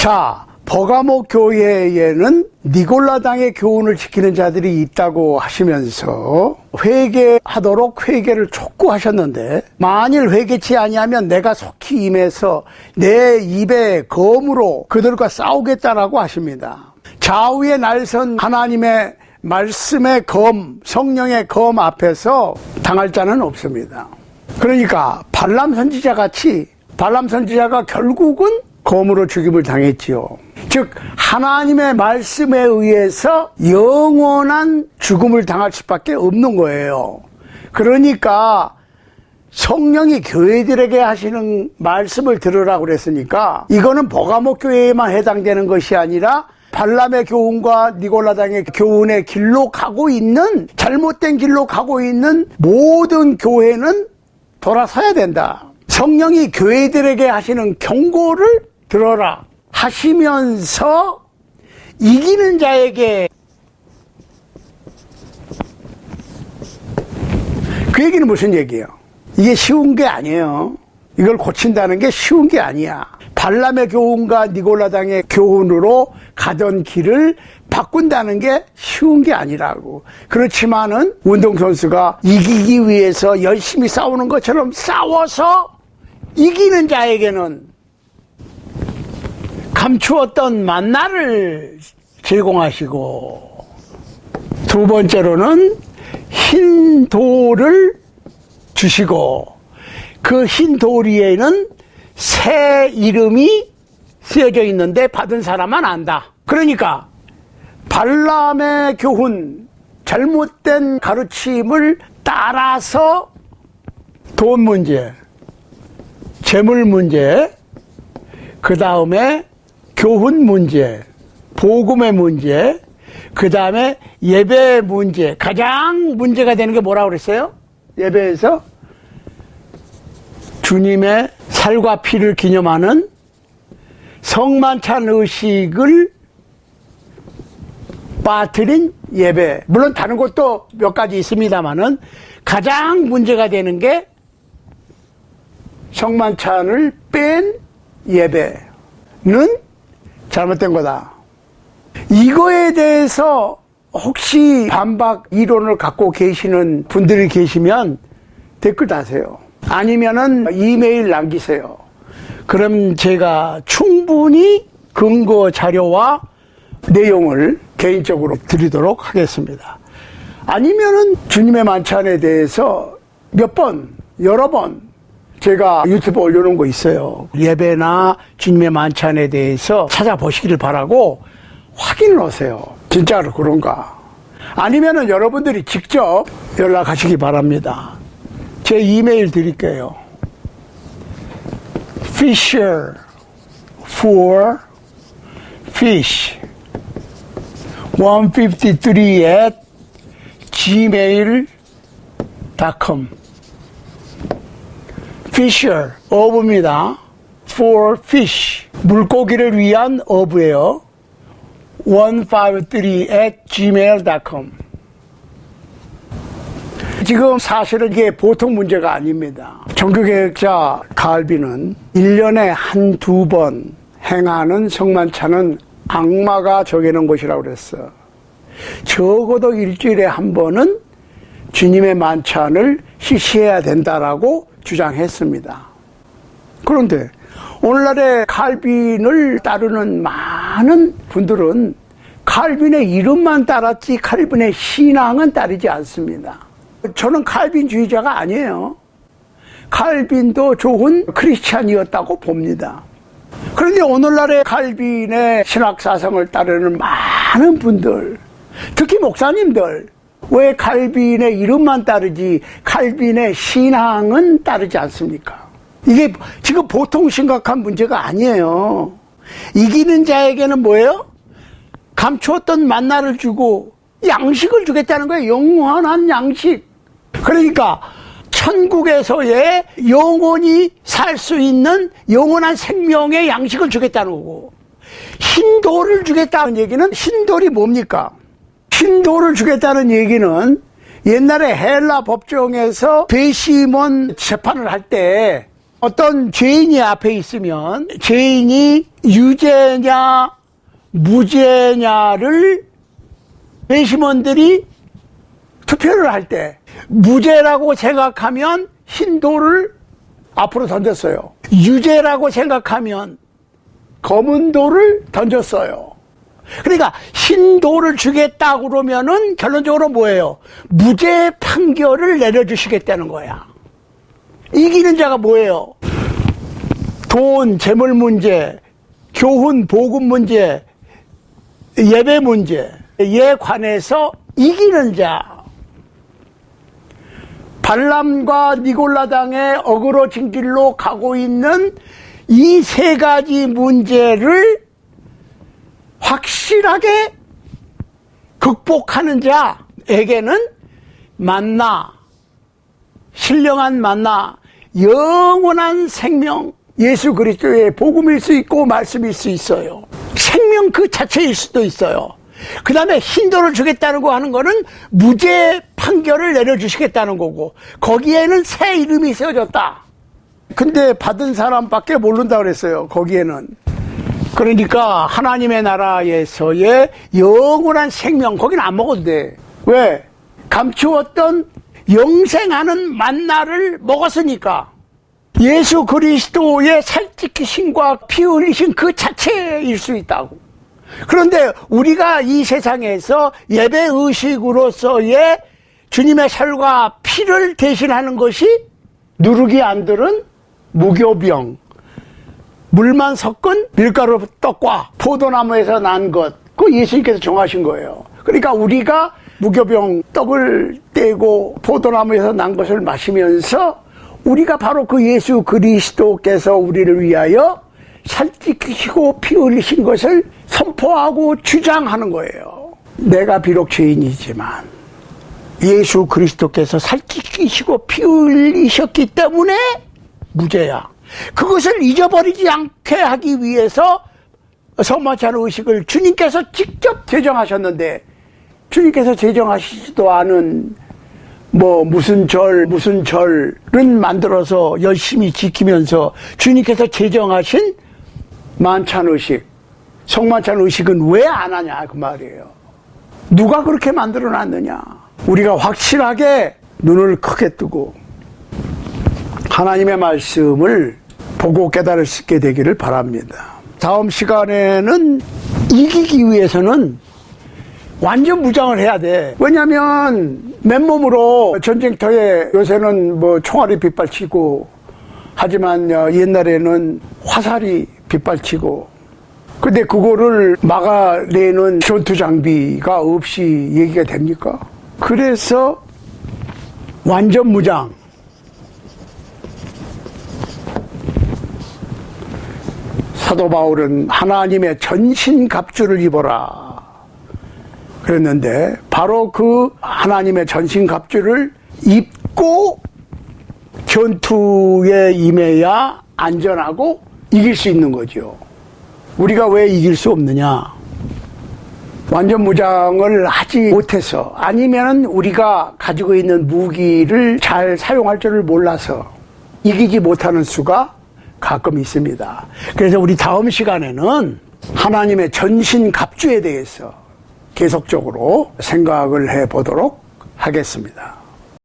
자, 버가모 교회에는 니골라당의 교훈을 지키는 자들이 있다고 하시면서 회개하도록 회개를 촉구하셨는데, 만일 회개치 아니하면 내가 속히 임해서 내 입에 검으로 그들과 싸우겠다라고 하십니다. 좌우에 날선 하나님의 말씀의 검, 성령의 검 앞에서 당할 자는 없습니다. 그러니까 발람 선지자 같이 발람 선지자가 결국은 검으로 죽임을 당했지요. 즉 하나님의 말씀에 의해서 영원한 죽음을 당할 수밖에 없는 거예요. 그러니까 성령이 교회들에게 하시는 말씀을 들으라고 그랬으니까 이거는 버가모 교회에만 해당되는 것이 아니라 발람의 교훈과 니골라당의 교훈의 길로 가고 있는, 잘못된 길로 가고 있는 모든 교회는 돌아서야 된다. 성령이 교회들에게 하시는 경고를 들어라 하시면서 이기는 자에게, 그 얘기는 무슨 얘기예요? 이게 쉬운 게 아니에요. 이걸 고친다는 게 쉬운 게 아니야. 발람의 교훈과 니골라당의 교훈으로 가던 길을 바꾼다는 게 쉬운 게 아니라고. 그렇지만은 운동선수가 이기기 위해서 열심히 싸우는 것처럼 싸워서 이기는 자에게는 감추었던 만나를 제공하시고, 두 번째로는 흰 돌을 주시고, 그 흰 돌 위에는 새 이름이 쓰여져 있는데 받은 사람만 안다. 그러니까 발람의 교훈, 잘못된 가르침을 따라서 돈 문제, 재물 문제, 그 다음에 교훈 문제, 복음의 문제, 그 다음에 예배 문제, 가장 문제가 되는 게 뭐라고 그랬어요? 예배에서 주님의 살과 피를 기념하는 성만찬 의식을 빠뜨린 예배. 물론 다른 것도 몇 가지 있습니다만은 가장 문제가 되는 게 성만찬을 뺀 예배는 잘못된 거다. 이거에 대해서 혹시 반박 이론을 갖고 계시는 분들이 계시면 댓글 다세요. 아니면은 이메일 남기세요. 그럼 제가 충분히 근거 자료와 내용을 개인적으로 드리도록 하겠습니다. 아니면은 주님의 만찬에 대해서 몇 번, 여러 번 제가 유튜브 올려놓은 거 있어요. 예배나 주님의 만찬에 대해서 찾아보시기를 바라고 확인을 하세요. 진짜로 그런가? 아니면은 여러분들이 직접 연락하시기 바랍니다. 제 이메일 드릴게요. Fisher for fish 153 at gmail.com. Fisher, 어부입니다. For fish, 물고기를 위한 어부예요. 153 at gmail.com. 지금 사실은 이게 보통 문제가 아닙니다. 종교개혁자 칼빈은 1년에 한두 번 행하는 성만찬은 악마가 정해놓은 것이라고 그랬어. 적어도 일주일에 한 번은 주님의 만찬을 실시해야 된다라고 주장했습니다. 그런데 오늘날의 칼빈을 따르는 많은 분들은 칼빈의 이름만 따랐지 칼빈의 신앙은 따르지 않습니다. 저는 칼빈주의자가 아니에요. 칼빈도 좋은 크리스찬이었다고 봅니다. 그런데 오늘날의 칼빈의 신학사상을 따르는 많은 분들, 특히 목사님들, 왜 칼빈의 이름만 따르지 칼빈의 신앙은 따르지 않습니까? 이게 지금 보통 심각한 문제가 아니에요. 이기는 자에게는 뭐예요? 감추었던 만나를 주고 양식을 주겠다는 거예요. 영원한 양식. 그러니까 천국에서의 영원히 살 수 있는 영원한 생명의 양식을 주겠다는 거고, 흰돌을 주겠다는 얘기는, 흰돌이 뭡니까? 흰돌을 주겠다는 얘기는 옛날에 헬라 법정에서 배심원 재판을 할 때 어떤 죄인이 앞에 있으면 죄인이 유죄냐 무죄냐를 배심원들이 투표를 할 때 무죄라고 생각하면 흰 돌을 앞으로 던졌어요. 유죄라고 생각하면 검은 돌을 던졌어요. 그러니까 흰 돌을 주겠다 그러면은 결론적으로 뭐예요? 무죄 판결을 내려주시겠다는 거야. 이기는 자가 뭐예요? 돈, 재물 문제, 교훈, 복음 문제, 예배 문제에 관해서 이기는 자. 발람과 니골라당의 어그러진 길로 가고 있는 이 세 가지 문제를 확실하게 극복하는 자에게는 만나, 신령한 만나, 영원한 생명, 예수 그리스도의 복음일 수 있고 말씀일 수 있어요. 생명 그 자체일 수도 있어요. 그 다음에 흰돌을 주겠다는 거 하는 거는 무죄 판결을 내려주시겠다는 거고, 거기에는 새 이름이 세워졌다. 근데 받은 사람밖에 모른다 그랬어요. 거기에는. 그러니까 하나님의 나라에서의 영원한 생명, 거기는 안 먹어도 돼. 왜? 감추었던 영생하는 만나를 먹었으니까. 예수 그리스도의 살찌키심과 피 흘리신 그 자체일 수 있다고. 그런데 우리가 이 세상에서 예배 의식으로서의 주님의 살과 피를 대신하는 것이 누룩이 안 들은 무교병, 물만 섞은 밀가루 떡과 포도나무에서 난 것, 그거 예수님께서 정하신 거예요. 그러니까 우리가 무교병 떡을 떼고 포도나무에서 난 것을 마시면서 우리가 바로 그 예수 그리스도께서 우리를 위하여 살찌키시고 피 흘리신 것을 선포하고 주장하는 거예요. 내가 비록 죄인이지만 예수 그리스도께서 살찌키시고 피 흘리셨기 때문에 무죄야. 그것을 잊어버리지 않게 하기 위해서 성만찬 의식을 주님께서 직접 제정하셨는데, 주님께서 제정하시지도 않은 무슨 절은 만들어서 열심히 지키면서 주님께서 제정하신 만찬 의식, 성만찬 의식은 왜 안 하냐 그 말이에요. 누가 그렇게 만들어 놨느냐. 우리가 확실하게 눈을 크게 뜨고 하나님의 말씀을 보고 깨달을 수 있게 되기를 바랍니다. 다음 시간에는 이기기 위해서는 완전 무장을 해야 돼. 왜냐면 맨몸으로 전쟁터에, 요새는 총알이 빗발치고 하지만 옛날에는 화살이 빗발치고, 근데 그거를 막아내는 전투 장비가 없이 얘기가 됩니까? 그래서 완전 무장. 사도 바울은 하나님의 전신갑주를 입어라 그랬는데, 바로 그 하나님의 전신갑주를 입고 전투에 임해야 안전하고 이길 수 있는 거죠. 우리가 왜 이길 수 없느냐? 완전 무장을 하지 못해서, 아니면 우리가 가지고 있는 무기를 잘 사용할 줄을 몰라서 이기지 못하는 수가 가끔 있습니다. 그래서 우리 다음 시간에는 하나님의 전신갑주에 대해서 계속적으로 생각을 해보도록 하겠습니다.